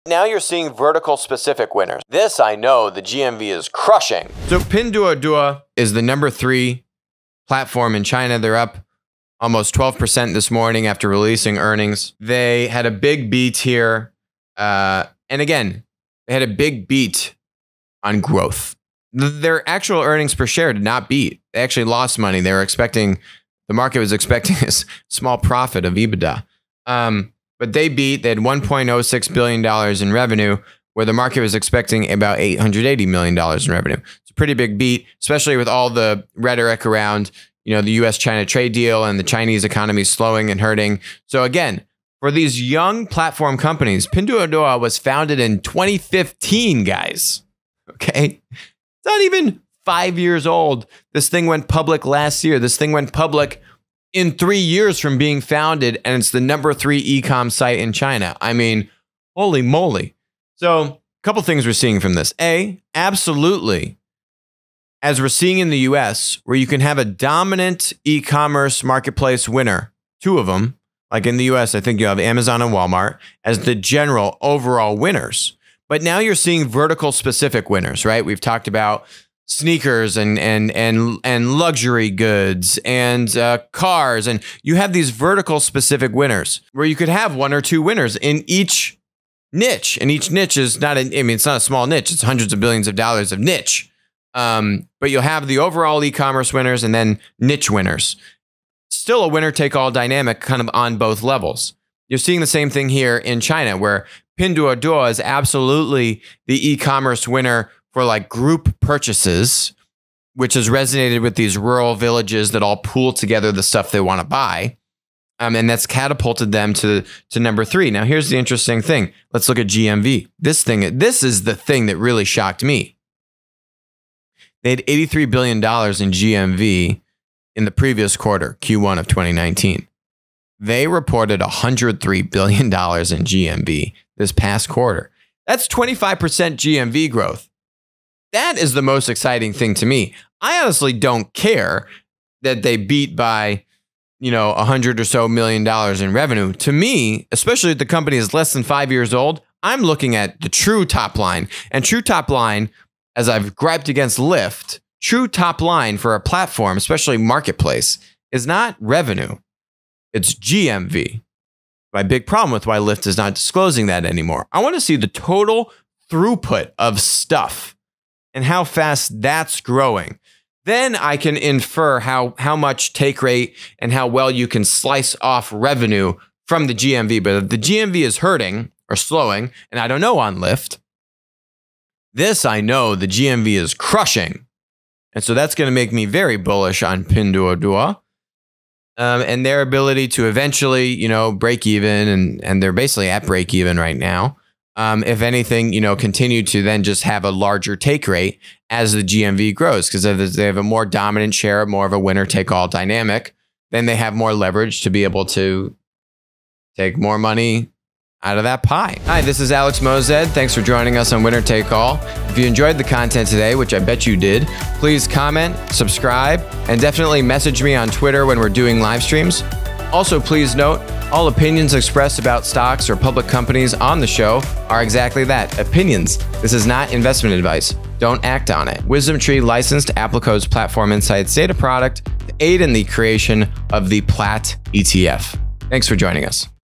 Now you're seeing vertical specific winners. This I know the GMV is crushing. So Pinduoduo is the #3 platform in China. They're up almost 12% this morning after releasing earnings. They had a big beat here. And again, they had a big beat on growth. Their actual earnings per share did not beat. They actually lost money. They were expecting, the market was expecting a small profit of EBITDA. But they beat. They had $1.06 billion in revenue, where the market was expecting about $880 million in revenue. It's a pretty big beat, especially with all the rhetoric around, you know, the US-China trade deal and the Chinese economy slowing and hurting. So again, for these young platform companies, Pinduoduo was founded in 2015, guys. Okay? It's not even 5 years old. This thing went public last year. This thing went public in 3 years from being founded, and it's the #3 e-com site in China. I mean, holy moly. So a couple things we're seeing from this. A, absolutely, as we're seeing in the US, where you can have a dominant e-commerce marketplace winner, two of them, like in the US, I think you have Amazon and Walmart as the general overall winners. But now you're seeing vertical specific winners, right? We've talked about sneakers and luxury goods and cars, and you have these vertical specific winners where you could have one or two winners in each niche, and each niche is not it's not a small niche, it's hundreds of billions of dollars of niche, but you'll have the overall e-commerce winners and then niche winners. Still a winner take all dynamic kind of on both levels. You're seeing the same thing here in China, where Pinduoduo is absolutely the e-commerce winner for like group purchases, which has resonated with these rural villages that all pool together the stuff they want to buy. And that's catapulted them to #3. Now, here's the interesting thing. Let's look at GMV. This is the thing that really shocked me. They had $83 billion in GMV in the previous quarter, Q1 of 2019. They reported $103 billion in GMV this past quarter. That's 25% GMV growth. That is the most exciting thing to me. I honestly don't care that they beat by, you know, $100 or so million in revenue. To me, especially if the company is less than 5 years old, I'm looking at the true top line. And true top line, as I've griped against Lyft, true top line for a platform, especially marketplace, is not revenue. It's GMV. My big problem with why Lyft is not disclosing that anymore. I want to see the total throughput of stuff and how fast that's growing. Then I can infer how much take rate and how well you can slice off revenue from the GMV. But if the GMV is hurting or slowing, and I don't know on Lyft, this I know the GMV is crushing. And so that's going to make me very bullish on Pinduoduo and their ability to eventually, you know, break even. And they're basically at break even right now. If anything, you know, continue to then just have a larger take rate as the GMV grows, because if they have a more dominant share, more of a winner take all dynamic, then they have more leverage to be able to take more money out of that pie. Hi, this is Alex Mozed. Thanks for joining us on Winner Take All. If you enjoyed the content today, which I bet you did, please comment, subscribe, and definitely message me on Twitter when we're doing live streams. Also, please note, all opinions expressed about stocks or public companies on the show are exactly that, opinions. This is not investment advice. Don't act on it. WisdomTree licensed Applico's Platform Insights data product to aid in the creation of the PLAT ETF. Thanks for joining us.